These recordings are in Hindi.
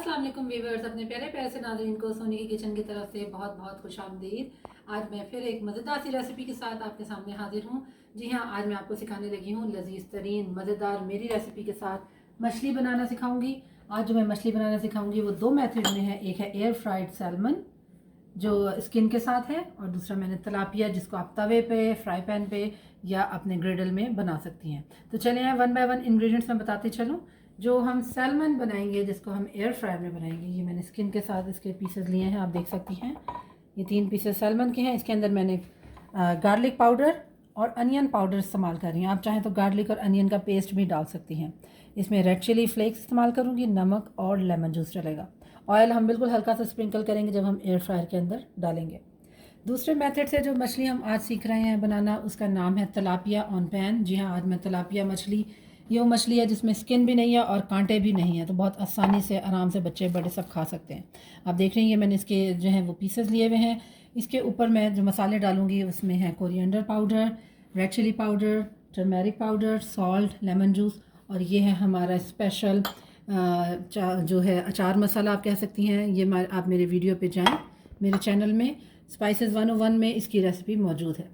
अस्सलाम वालेकुम व्यूअर्स, अपने प्यारे प्यारे से नाज़रीन को सोनी की किचन की तरफ से बहुत बहुत खुश आमदीद। आज मैं फिर एक मज़ेदार सी रेसिपी के साथ आपके सामने हाजिर हूँ। जी हाँ, आज मैं आपको सिखाने लगी हूँ लजीज तरीन मज़ेदार मेरी रेसिपी के साथ मछली बनाना सिखाऊंगी। आज जो मैं मछली बनाना सिखाऊंगी वो दो मेथड में है। एक है एयर फ्राइड सैल्मन जो स्किन के साथ है, और दूसरा मैंने तलापिया जिसको आप तवे पे, फ्राई पैन पे या अपने ग्रिडल में बना सकती हैं। तो चलिए वन बाय वन इंग्रेडिएंट्स मैं बताती चलूँ। जो हम सैल्मन बनाएंगे जिसको हम एयर फ्रायर में बनाएंगे, ये मैंने स्किन के साथ इसके पीसेस लिए हैं, आप देख सकती हैं। ये 3 पीसेस सैल्मन के हैं। इसके अंदर मैंने गार्लिक पाउडर और अनियन पाउडर इस्तेमाल कर रही हूँ। आप चाहें तो गार्लिक और अनियन का पेस्ट भी डाल सकती हैं। इसमें रेड चिली फ्लेक्स इस्तेमाल करूँगी, नमक और लेमन जूस डलेगा। ऑयल हम बिल्कुल हल्का सा स्प्रिंकल करेंगे जब हम एयर फ्रायर के अंदर डालेंगे। दूसरे मेथड से जो मछली हम आज सीख रहे हैं बनाना, उसका नाम है तलापिया ऑन पैन। जी हाँ, आज मैं तलापिया मछली, ये वो मछली है जिसमें स्किन भी नहीं है और कांटे भी नहीं है, तो बहुत आसानी से आराम से बच्चे बड़े सब खा सकते हैं। आप देख रही हैं मैंने इसके जो है वो पीसेस लिए हुए हैं। इसके ऊपर मैं जो मसाले डालूंगी उसमें है coriander powder, red chilli powder, turmeric powder, salt, lemon juice, और ये है हमारा स्पेशल जो है अचार मसाला आप कह सकती हैं। ये आप मेरे वीडियो पे जाएं, मेरे चैनल में स्पाइसेस 101 में इसकी रेसिपी मौजूद है।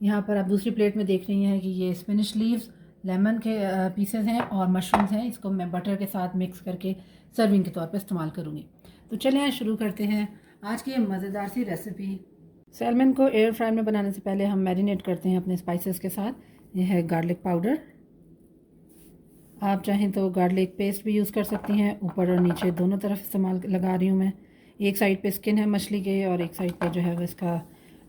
यहाँ पर आप दूसरी प्लेट में देख रही हैं कि ये स्पिनिश लीव्स, लेमन के पीसेस हैं और मशरूम्स हैं। इसको मैं बटर के साथ मिक्स करके सर्विंग के तौर पे इस्तेमाल करूँगी। तो चलिए शुरू करते हैं आज की ये मज़ेदार सी रेसिपी। सैल्मन को एयर फ्रायर में बनाने से पहले हम मैरिनेट करते हैं अपने स्पाइसेस के साथ। ये है गार्लिक पाउडर, आप चाहें तो गार्लिक पेस्ट भी यूज़ कर सकती हैं। ऊपर और नीचे दोनों तरफ इस्तेमाल लगा रही हूँ मैं। एक साइड पे स्किन है मछली के और एक साइड पे जो है वो इसका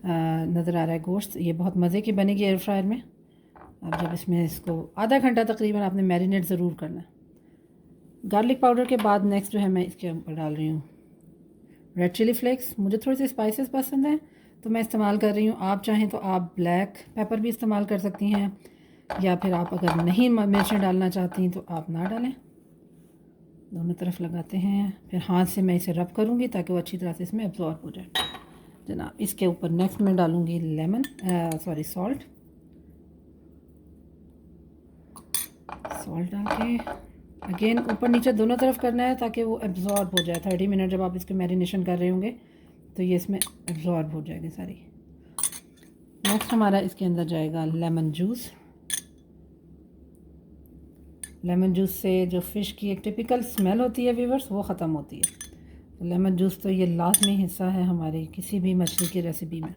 नज़र आ रहा है गोश्त। ये बहुत मज़े की बनेगी एयर फ्रायर में। अब जब इसमें इसको आधा घंटा तकरीबन आपने मैरिनेट ज़रूर करना है। गार्लिक पाउडर के बाद नेक्स्ट जो है मैं इसके ऊपर डाल रही हूँ रेड चिली फ्लेक्स। मुझे थोड़ी सी स्पाइसेस पसंद हैं तो मैं इस्तेमाल कर रही हूँ। आप चाहें तो आप ब्लैक पेपर भी इस्तेमाल कर सकती हैं, या फिर आप अगर नहीं मिर्चें डालना चाहती तो आप ना डालें। दोनों तरफ लगाते हैं, फिर हाथ से मैं इसे रब करूँगी ताकि वो अच्छी तरह से इसमें एब्जॉर्ब हो जाए। जनाब, इसके ऊपर नेक्स्ट मैं डालूँगी सॉल्ट डाल के अगेन ऊपर नीचे दोनों तरफ करना है ताकि वो एब्जॉर्ब हो जाए। 30 मिनट जब आप इसके मैरिनेशन कर रहे होंगे तो ये इसमें एब्जॉर्ब हो जाएगी सारी। नेक्स्ट हमारा इसके अंदर जाएगा लेमन जूस। लेमन जूस से जो फ़िश की एक टिपिकल स्मेल होती है व्यूअर्स, वो ख़त्म होती है। तो लेमन जूस तो ये लाजमी हिस्सा है हमारी किसी भी मछली की रेसिपी में।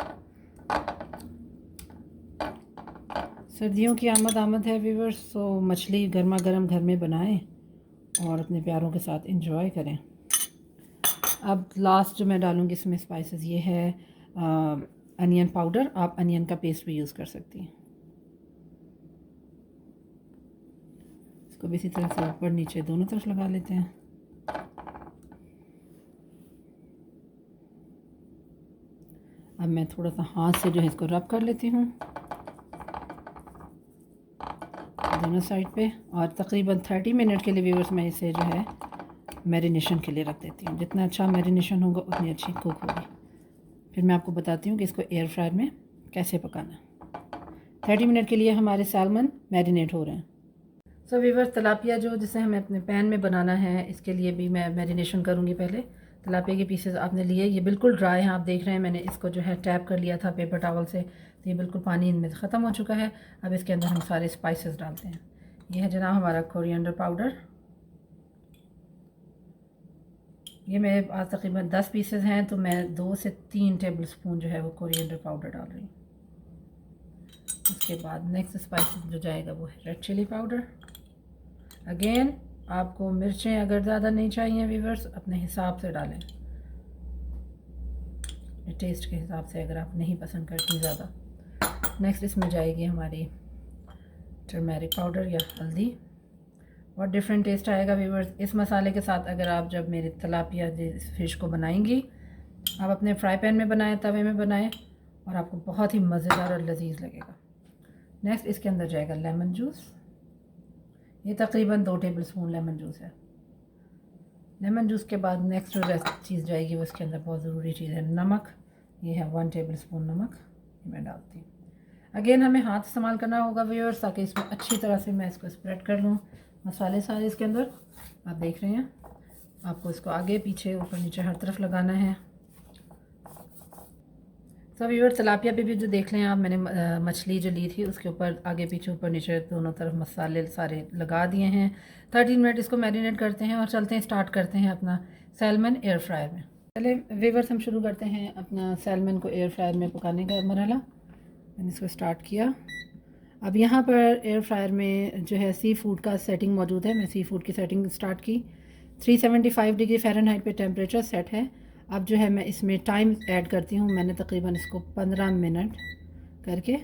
सर्दियों की आमद है व्यूअर्स, तो मछली गर्मा गर्म घर में बनाएं और अपने प्यारों के साथ इंजॉय करें। अब लास्ट जो मैं डालूँगी इसमें स्पाइसेस, ये है अनियन पाउडर। आप अनियन का पेस्ट भी यूज़ कर सकती हैं। इसको भी इसी तरह से ऊपर नीचे दोनों तरफ लगा लेते हैं। अब मैं थोड़ा सा हाथ से जो है इसको रब कर लेती हूँ दोनों साइड पे, और तकरीबन 30 मिनट के लिए व्यूअर्स मैं इसे जो है मैरिनेशन के लिए रख देती हूँ। जितना अच्छा मैरिनेशन होगा उतनी अच्छी कुक होगी। फिर मैं आपको बताती हूँ कि इसको एयर फ्रायर में कैसे पकाना है। 30 मिनट के लिए हमारे सैल्मन मैरिनेट हो रहे हैं। सो व्यूअर्स, तलापिया जो जिसे हमें अपने पैन में बनाना है, इसके लिए भी मैं मैरिनेशन करूँगी। पहले तलापिया के पीसेस आपने लिए, ये बिल्कुल ड्राई हैं, आप देख रहे हैं। मैंने इसको जो है टैप कर लिया था पेपर टॉवल से, तो ये बिल्कुल पानी इनमें ख़त्म हो चुका है। अब इसके अंदर हम सारे स्पाइसेस डालते हैं। ये है जनाब हमारा कोरिएंडर पाउडर। ये मेरे पास तकरीबन 10 पीसेस हैं, तो मैं 2 से 3 टेबल स्पून जो है वो कोरिएंडर पाउडर डाल रही हूँ। उसके बाद नेक्स्ट स्पाइसेस जो जाएगा वो है रेड चिली पाउडर। अगेन आपको मिर्चें अगर ज़्यादा नहीं चाहिए व्यूअर्स, अपने हिसाब से डालें, टेस्ट के हिसाब से, अगर आप नहीं पसंद करती ज़्यादा। नेक्स्ट इसमें जाएगी हमारी टर्मेरिक पाउडर या हल्दी। और डिफरेंट टेस्ट आएगा व्यूअर्स इस मसाले के साथ। अगर आप जब मेरे तलापिया फ़िश को बनाएंगी, आप अपने फ्राई पैन में बनाएं, तवे में बनाएं, और आपको बहुत ही मज़ेदार और लजीज लगेगा। नेक्स्ट इसके अंदर जाएगा लेमन जूस। ये तकरीबन 2 टेबल स्पून लेमन जूस है। लेमन जूस के बाद नेक्स्ट जो चीज़ जाएगी वो इसके अंदर बहुत ज़रूरी चीज़ है नमक। ये है 1 टेबल स्पून नमक, ये मैं डालती हूँ। अगेन हमें हाथ इस्तेमाल करना होगा व्यूअर्स, ताकि इसमें अच्छी तरह से मैं इसको स्प्रेड कर लूँ मसाले सारे इसके अंदर। आप देख रहे हैं आपको इसको आगे पीछे ऊपर नीचे हर तरफ लगाना है। सब व्यूअर्स तिलापिया पे भी जो देख लें आप, मैंने मछली जो ली थी उसके ऊपर आगे पीछे ऊपर नीचे दोनों तरफ मसाले सारे लगा दिए हैं। 13 मिनट इसको मैरिनेट करते हैं और चलते हैं स्टार्ट करते हैं अपना सैल्मन एयर फ्रायर में। पहले व्यूअर्स हम शुरू करते हैं अपना सैल्मन को एयर फ्रायर में पकाने का मरहला। मैंने इसको स्टार्ट किया। अब यहाँ पर एयर फ्रायर में जो है सी फूड का सेटिंग मौजूद है। मैं सी फूड की सेटिंग स्टार्ट की। 375 डिग्री फ़ारेनहाइट पे टेम्परेचर सेट है। अब जो है मैं इसमें टाइम ऐड करती हूँ। मैंने तकरीबन इसको 15 मिनट करके,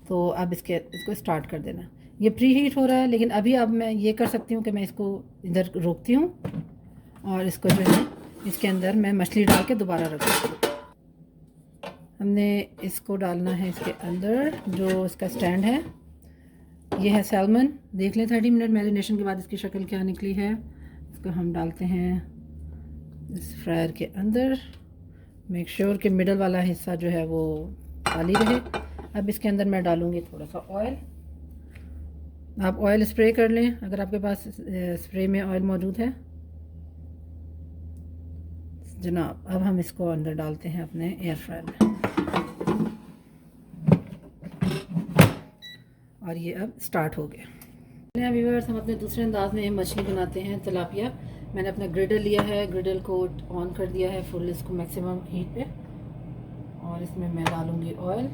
तो अब इसको स्टार्ट कर देना। ये प्री हीट हो रहा है, लेकिन अभी अब मैं ये कर सकती हूँ कि मैं इसको इधर रोकती हूँ और इसको जो है इसके अंदर मैं मछली डाल के दोबारा रख देती हूँ। हमने इसको डालना है इसके अंदर, जो इसका स्टैंड है। ये है सैल्मन। देख लें 30 मिनट मैरिनेशन के बाद इसकी शक्ल क्या निकली है। इसको हम डालते हैं इस फ्रायर के अंदर। मेक श्योर कि मिडल वाला हिस्सा जो है वो खाली रहे। अब इसके अंदर मैं डालूँगी थोड़ा सा ऑयल। आप ऑयल स्प्रे कर लें अगर आपके पास स्प्रे में ऑयल मौजूद है जनाब। अब हम इसको अंदर डालते हैं अपने एयर फ्रायर में, और ये अब स्टार्ट हो गया। व्यूअर्स, हम अपने दूसरे अंदाज में मछली बनाते हैं तिलापिया। मैंने अपना ग्रिडल लिया है, ग्रिडल को ऑन कर दिया है फुल इसको मैक्सिमम हीट पे, और इसमें मैं डालूँगी ऑयल।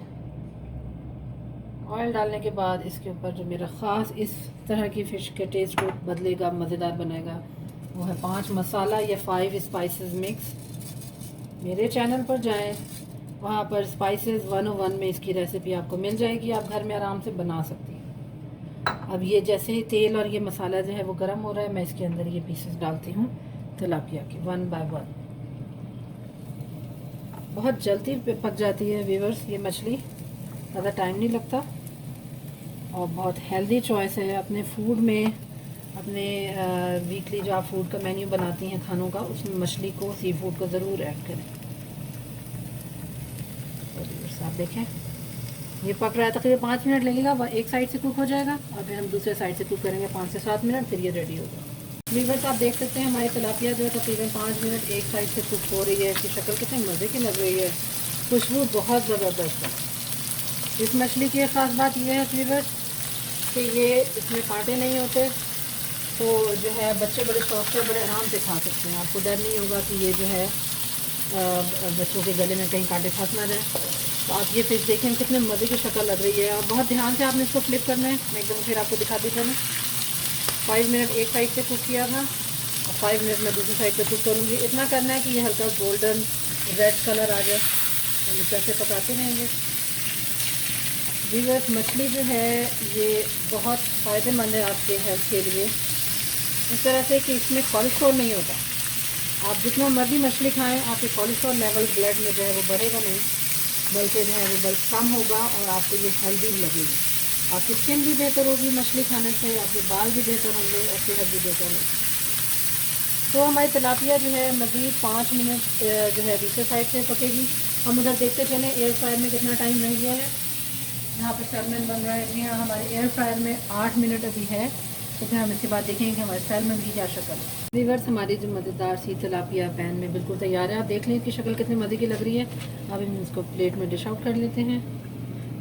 ऑयल डालने के बाद इसके ऊपर जो मेरा ख़ास इस तरह की फ़िश के टेस्ट को बदलेगा, मज़ेदार बनाएगा, वो है 5 मसाला या 5 स्पाइसेस मिक्स। मेरे चैनल पर जाएं, वहाँ पर स्पाइसेस 101 में इसकी रेसिपी आपको मिल जाएगी। आप घर में आराम से बना सकती हैं। अब ये जैसे ही तेल और ये मसाला जो है वो गर्म हो रहा है, मैं इसके अंदर ये पीसेस डालती हूँ तिलापिया के 1 बाय 1। बहुत जल्दी पक जाती है व्यूअर्स ये मछली, ज़्यादा टाइम नहीं लगता, और बहुत हेल्दी चॉइस है। अपने फूड में, अपने वीकली जो आप फूड का मेन्यू बनाती हैं खानों का, उसमें मछली को, सी फूड को ज़रूर ऐड करें। तो आप देखें ये पक रहा है, तकरीबन 5 मिनट लगेगा, वह एक साइड से कुक हो जाएगा और फिर हम दूसरे साइड से कुक करेंगे 5 से 7 मिनट, फिर ये रेडी होगा। व्यूअर्स, आप देख सकते हैं हमारी तिलापिया जो है तकरीबन 5 मिनट एक साइड से कुक हो रही है। इसकी शक्ल कितने मज़े की लग रही है, खुशबू बहुत ज़बरदस्त है। इस मछली की एक ख़ास बात यह है व्यूअर्स कि ये इसमें कांटे नहीं होते, तो जो है बच्चे बड़े शौक से बड़े आराम से खा सकते हैं। आपको डर नहीं होगा कि ये जो है बच्चों के गले में कहीं कांटे फंस ना जाए। तो आप ये फिश देखें कितने मज़े की शक्ल लग रही है, और बहुत ध्यान से आपने इसको फ्लिप करना है। मैं एकदम फिर आपको दिखाती थी, 5 मिनट एक साइड से कुक किया था और 5 मिनट में दूसरी साइड पे कुक करूँगी। इतना करना है कि ये हल्का गोल्डन रेड कलर आ जाए, तो हम कैसे पकाते रहेंगे। व्यूअर्स, मछली जो है ये बहुत फ़ायदेमंद है आपके हेल्थ के लिए, इस तरह से कि इसमें कोलेस्ट्रॉल नहीं होता। आप जितना मर्जी मछली खाएं, आपके कोलेस्ट्रॉल लेवल ब्लड में जो है वो बढ़ेगा नहीं, बल्कि जो है वो बल्कि कम होगा, और आपको ये हेल्दी लगेगी। आपकी स्किन भी बेहतर होगी मछली खाने से, आपके बाल भी बेहतर होंगे और सेहत भी बेहतर होगी। तो हमारी तिलापिया जो है मज़ीद 5 मिनट जो है दूसरे साइड से पकेगी। हम उधर देखते चलें एयर फ्रायर में कितना टाइम रह गया है। यहाँ पर सैल्मन बन रहा है। जी हाँ, हमारे एयर फ्रायर में 8 मिनट अभी है, तो फिर हम इसके बाद देखेंगे कि हमारे सैल्मन की क्या शक्ल है। व्यूअर्स, हमारी जो मज़ेदार सी तिलापिया पैन में बिल्कुल तैयार है। आप देख लें इसकी शक्ल कितनी मज़े की लग रही है। अब हम इसको प्लेट में डिश आउट कर लेते हैं।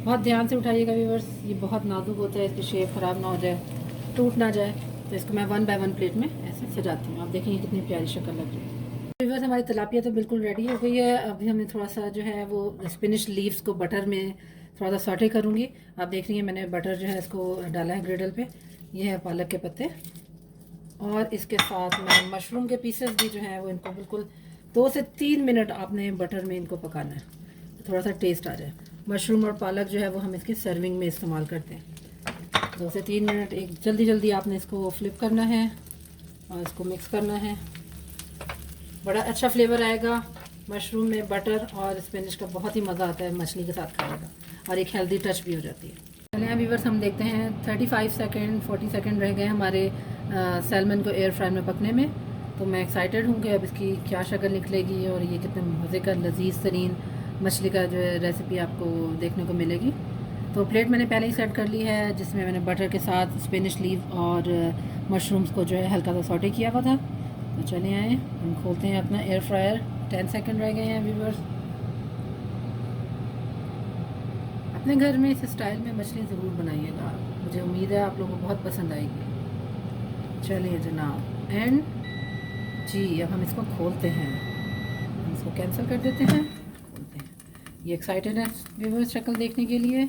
बहुत ध्यान से उठाइएगा व्यूअर्स, ये बहुत नाजुक होता है, इसकी शेप ख़राब ना हो जाए, टूट ना जाए। तो इसको मैं 1 बाय 1 प्लेट में ऐसे सजाती हूँ। आप देखेंगे कितनी प्यारी शक्ल लग रही है। व्यूअर्स, हमारी तिलापिया तो बिल्कुल रेडी हो गई है। अभी हमने थोड़ा सा जो है वो स्पिनिश लीव्स को बटर में थोड़ा सा सॉटे करूँगी। आप देख रही हैं मैंने बटर जो है इसको डाला है ग्रिडल पे। ये है पालक के पत्ते, और इसके साथ में मशरूम के पीसेस भी जो हैं वो, इनको बिल्कुल 2 से 3 मिनट आपने बटर में इनको पकाना है, थोड़ा सा टेस्ट आ जाए। मशरूम और पालक जो है वो हम इसकी सर्विंग में इस्तेमाल करते हैं। 2 से 3 मिनट एक जल्दी जल्दी आपने इसको फ्लिप करना है और इसको मिक्स करना है। बड़ा अच्छा फ्लेवर आएगा मशरूम में, बटर और स्पिनिच का बहुत ही मज़ा आता है मछली के साथ खाने का, और एक हेल्दी टच भी हो जाती है। चलिए व्यूअर्स, हम देखते हैं 35 सेकंड 40 सेकंड रह गए हमारे सैल्मन को एयर फ्रायर में पकने में। तो मैं एक्साइटेड हूँ कि अब इसकी क्या शक्ल निकलेगी, और ये कितने मज़े का लजीज तरीन मछली का जो है रेसिपी आपको देखने को मिलेगी। तो प्लेट मैंने पहले ही सेट कर ली है, जिसमें मैंने बटर के साथ स्पिनिश लीव और मशरूम्स को जो है हल्का सा सॉटे किया हुआ था। तो चले आए, हम खोलते हैं अपना एयर फ्रायर। 10 सेकंड रह गए हैं व्यूवर्स। अपने घर में इस स्टाइल में मछली ज़रूर बनाइएगा, मुझे उम्मीद है आप लोगों को बहुत पसंद आएगी। चलिए जनाब, एंड जी अब हम इसको खोलते हैं, हम इसको कैंसिल कर देते हैं, खोलते हैं। ये एक्साइटेड है व्यूवर्स शक्ल देखने के लिए।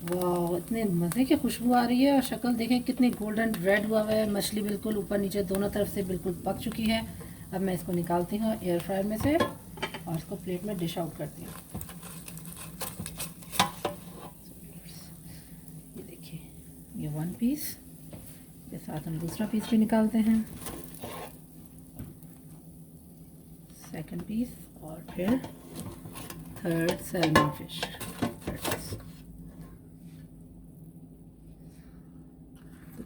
वाह, इतने मज़े की खुशबू आ रही है, और शक्ल देखें कितनी गोल्डन रेड हुआ हुआ है। मछली बिल्कुल ऊपर नीचे दोनों तरफ से बिल्कुल पक चुकी है। अब मैं इसको निकालती हूँ एयर फ्रायर में से और इसको प्लेट में डिश आउट करती हूँ। ये देखिए, ये 1 पीस के साथ हम दूसरा पीस भी निकालते हैं, सेकंड पीस, और फिर थर्ड सैल्मन फिश।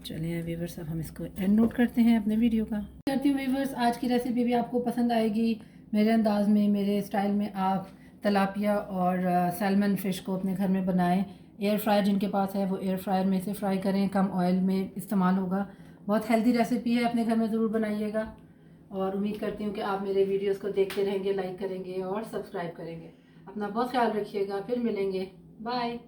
चलिए व्यूवर्स, अब हम इसको एंड नोट करते हैं अपने वीडियो का। करती हूँ व्यूवर्स, आज की रेसिपी भी आपको पसंद आएगी। मेरे अंदाज में, मेरे स्टाइल में आप तलापिया और सैल्मन फ़िश को अपने घर में बनाएं। एयर फ्रायर जिनके पास है वो एयर फ्रायर में से फ्राई करें, कम ऑयल में इस्तेमाल होगा। बहुत हेल्दी रेसिपी है, अपने घर में ज़रूर बनाइएगा। और उम्मीद करती हूँ कि आप मेरे वीडियोज़ को देखते रहेंगे, लाइक करेंगे और सब्सक्राइब करेंगे। अपना बहुत ख्याल रखिएगा, फिर मिलेंगे, बाय।